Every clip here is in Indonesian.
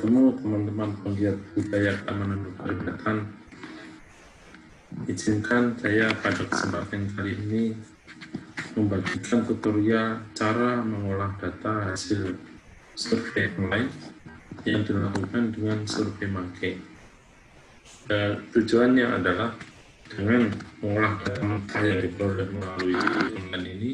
bertemu teman-teman penggiat budaya keamanan keperibatan. Izinkan saya pada kesempatan kali ini membagikan tutorial cara mengolah data hasil survei online yang dilakukan dengan survei Mage. Tujuannya adalah dengan mengolah data mentah yang diperoleh melalui online ini,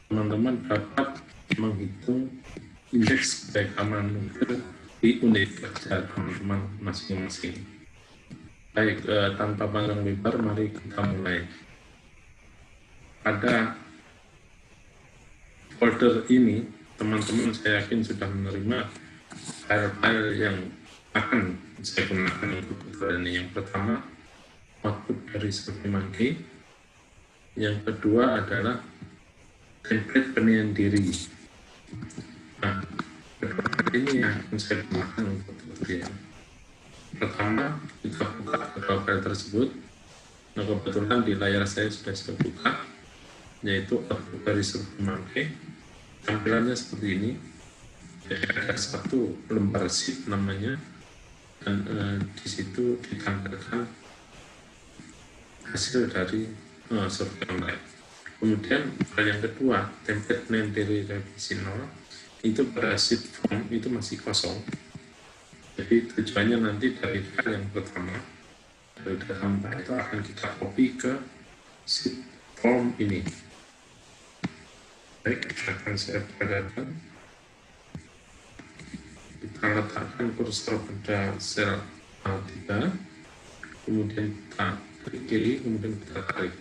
teman-teman dapat menghitung indeks keamanan nuklir di unit kerja teman-teman masing-masing. Baik, tanpa panjang lebar, mari kita mulai. Pada folder ini, teman-teman saya yakin sudah menerima file-file yang akan saya gunakan untuk tutorial ini. Yang pertama, output dari survei Mage. Yang kedua adalah template penilaian diri. Nah, ini yang akan saya gunakan untuk tutorial. Pertama, kita buka kedua file tersebut. Nah, kebetulan di layar saya sudah buka, yaitu output dari survei Mage. Tampilannya seperti ini. Jadi ada satu lembar sheet namanya, dan di situ ditampilkan hasil dari survei online. Kemudian file yang kedua, template name dari revisi 0, itu pada sheet form itu masih kosong. Jadi tujuannya nanti dari file yang pertama, dari data mentah itu akan kita copy ke sheet form ini. Baik, akan saya perlihatkan. Kita letakkan kursor pada sel A3, kemudian kita klik kiri, kemudian kita tarik.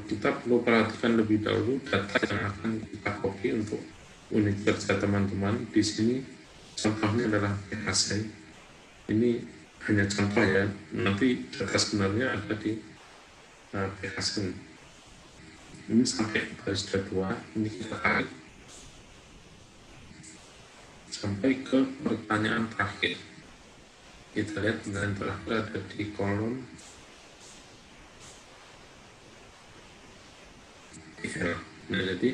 Kita perlu perhatikan lebih dahulu data yang akan kita copy untuk unit kerja teman-teman. Di sini contohnya adalah PKC. Ini hanya contoh ya, nanti data sebenarnya ada di PKC. Ini sampai baris 2, ini kita tarik sampai ke pertanyaan terakhir. Kita lihat pertanyaan terakhir ada di kolom IL. Nah, jadi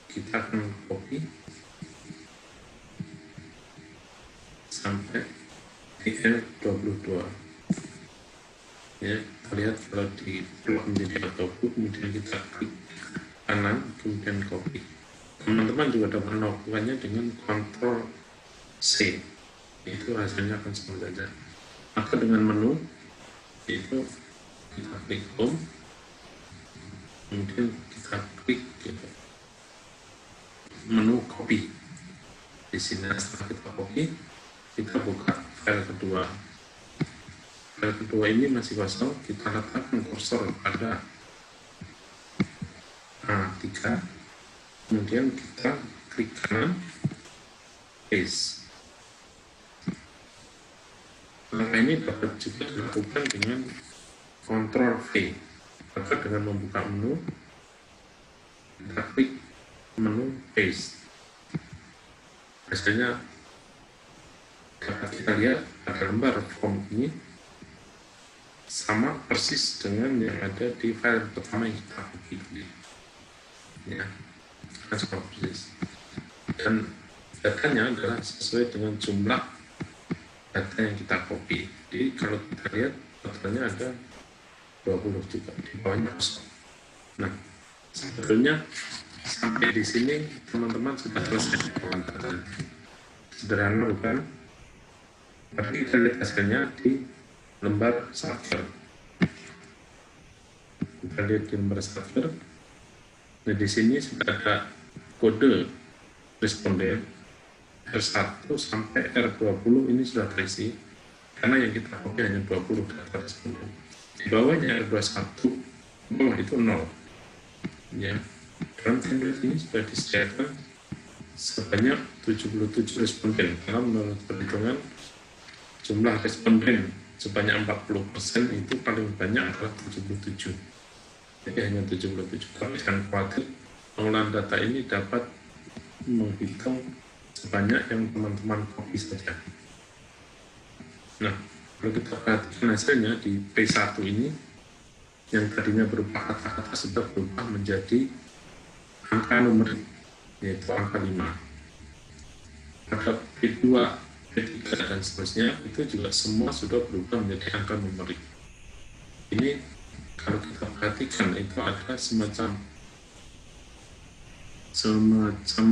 kita akan copy sampai IL22. Ya, kita lihat kalau di plot menjadi output, kemudian kita klik kanan, kemudian copy. Teman-teman juga dapat melakukannya dengan Ctrl C. Itu hasilnya akan sama saja. Maka dengan menu itu kita klik home, kemudian kita klik gitu, menu copy. Di sini setelah kita copy, kita buka file kedua. File kedua ini masih kosong, kita letakkan kursor pada A3, kemudian kita klik kanan, paste. Langkah ini dapat juga dilakukan dengan Ctrl V. Maka dengan membuka menu, kita klik menu paste. Hasilnya dapat kita lihat pada lembar form ini sama persis dengan yang ada di file pertama yang kita copy tadi. Ya, sama persis. Dan datanya adalah sesuai dengan jumlah data yang kita copy. Jadi kalau kita lihat totalnya ada 20 juga, di bawahnya kosong. Nah, sebetulnya sampai di sini teman-teman sudah selesai pengamatan. Sederhana bukan? Tapi kita lihat hasilnya di lembar server. Kita lihat di lembar server. Nah, di sini sudah ada kode responden R1 sampai R20, ini sudah terisi karena yang kita copy hanya 20 data responden. Di bawahnya R21, bawah itu 0. Ya, dalam template ini sudah disediakan sebanyak 77 responden. Karena menurut perhitungan jumlah responden sebanyak 40% itu paling banyak adalah 77. Jadi hanya 77. Tapi jangan khawatir, pengolahan data ini dapat menghitung sebanyak yang teman-teman copy saja. Nah, kalau kita perhatikan hasilnya di P1 ini, yang tadinya berupa kata-kata sudah berubah menjadi angka numerik, yaitu angka 5. Pada P2 P3 dan seterusnya, itu juga semua sudah berubah menjadi angka numerik. Ini kalau kita perhatikan itu ada semacam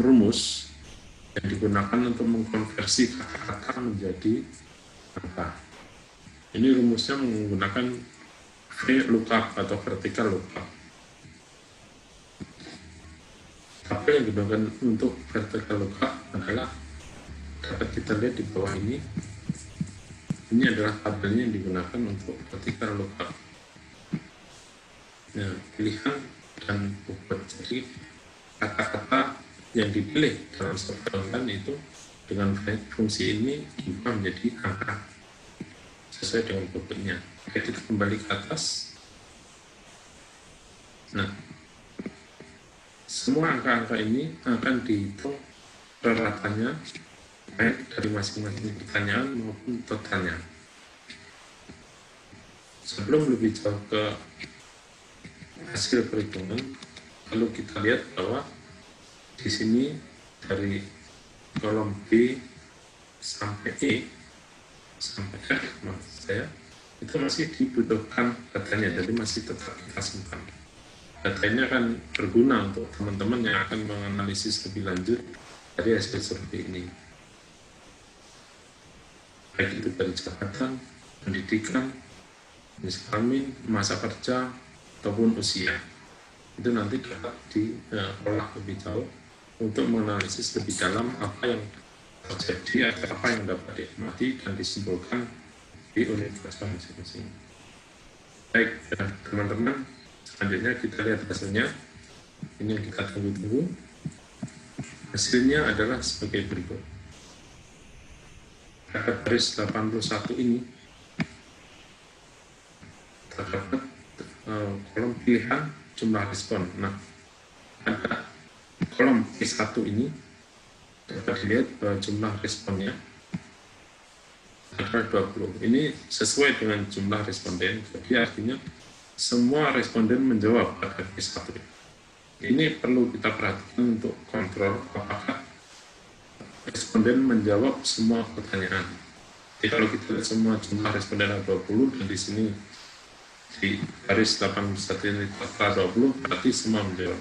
rumus yang digunakan untuk mengkonversi kata-kata menjadi angka. Ini rumusnya menggunakan VLOOKUP atau vertical lookup. Apa yang digunakan untuk vertical lookup adalah dapat kita lihat di bawah ini. Ini adalah tabelnya yang digunakan untuk vertical lookup. Nah, pilihan dan bobot. Jadi kata-kata yang dipilih dalam sebuah itu dengan fungsi ini diubah menjadi angka sesuai dengan bobotnya. Kita kembali ke atas. Nah, semua angka-angka ini akan dihitung rata-ratanya baik dari masing-masing pertanyaan maupun totalnya. Sebelum lebih jauh ke hasil perhitungan, lalu kita lihat bahwa di sini dari kolom B sampai E sampai F, maksud saya, itu masih dibutuhkan datanya, jadi masih tetap kita simpan. Data ini akan berguna untuk teman-teman yang akan menganalisis lebih lanjut dari hasil survei ini. Baik itu dari jabatan, pendidikan, jenis kelamin, masa kerja, ataupun usia. Itu nanti dapat diolah lebih jauh untuk menganalisis lebih dalam apa yang terjadi atau apa yang dapat diamati dan disimpulkan di universitas masing-masing. Baik, teman-teman, selanjutnya kita lihat hasilnya. Ini yang kita tunggu-tunggu. Hasilnya adalah sebagai berikut. Pada baris 81 ini terdapat kolom pilihan jumlah respon. Nah, ada kolom P1 ini dapat dilihat bahwa jumlah responnya adalah 20. Ini sesuai dengan jumlah responden, jadi artinya semua responden menjawab pada P1. Ini perlu kita perhatikan untuk kontrol apakah responden menjawab semua pertanyaan. Jadi kalau kita lihat semua jumlah responden ada 20 dan di sini di baris 81 ini total 20, berarti semua menjawab.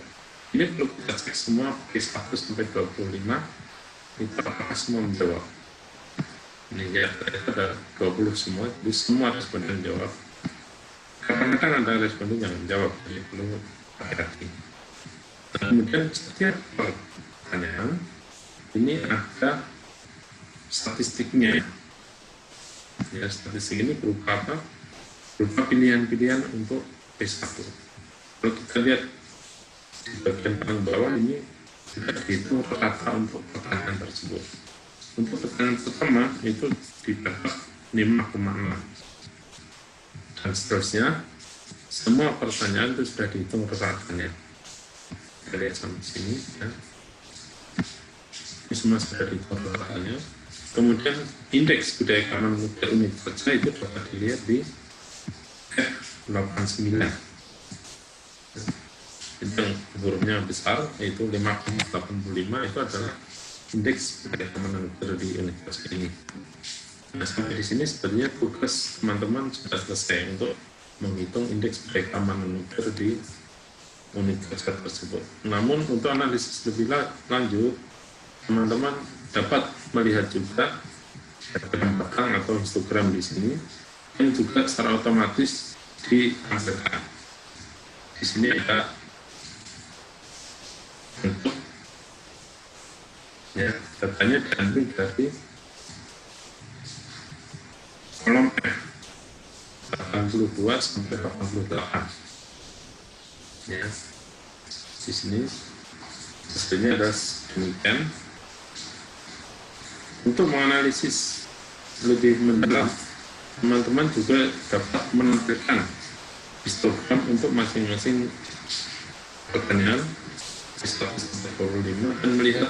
Ini perlu kita cek semua P1 sampai 25 itu apakah semua menjawab. Ini ya, ada 20 semua, jadi semua responden menjawab. Kadang-kadang ada responden yang menjawab, jadi perlu hati-hati. Kemudian setiap pertanyaan ini ada statistiknya. Ya, statistik ini berupa apa? Berupa pilihan-pilihan untuk P1. Kalau kita lihat di bagian paling bawah ini sudah dihitung rata untuk pertanyaan tersebut. Untuk pertanyaan pertama itu didapat 5,6 dan seterusnya. Semua pertanyaan itu sudah dihitung ratanya. Kita lihat sampai sini ya. Ini semua sudah dihitung ratanya. Kemudian indeks budaya keamanan nuklir unit kerja itu dapat dilihat di F89. Itu yang hurufnya besar, yaitu 5,85, itu adalah indeks budaya keamanan nuklir di unit kerja ini. Nah, sampai di sini sebenarnya tugas teman-teman sudah selesai untuk menghitung indeks budaya keamanan nuklir di unit kerja tersebut. Namun untuk analisis lebih lanjut, teman-teman dapat melihat juga belakang atau histogram di sini yang juga secara otomatis ditampilkan. Di sini ada bentuk ya, datanya diambil dari kolom F 82 sampai 88 ya. Di sini hasilnya ada demikian. Untuk menganalisis lebih mendalam, teman-teman juga dapat menampilkan histogram untuk masing-masing pertanyaan P1-25 dan melihat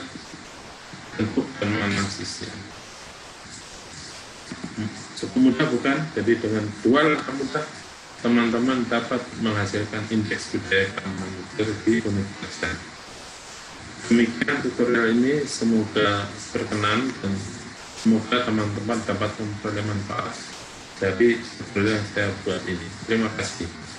bentuk dan analisisnya. Cukup mudah bukan? Jadi dengan dua langkah mudah teman-teman dapat menghasilkan indeks budaya keamanan nuklir di unit kerja. Demikian tutorial ini, semoga berkenan dan Semoga teman-teman dapat memperoleh manfaat dari tutorial yang saya buat ini. Terima kasih.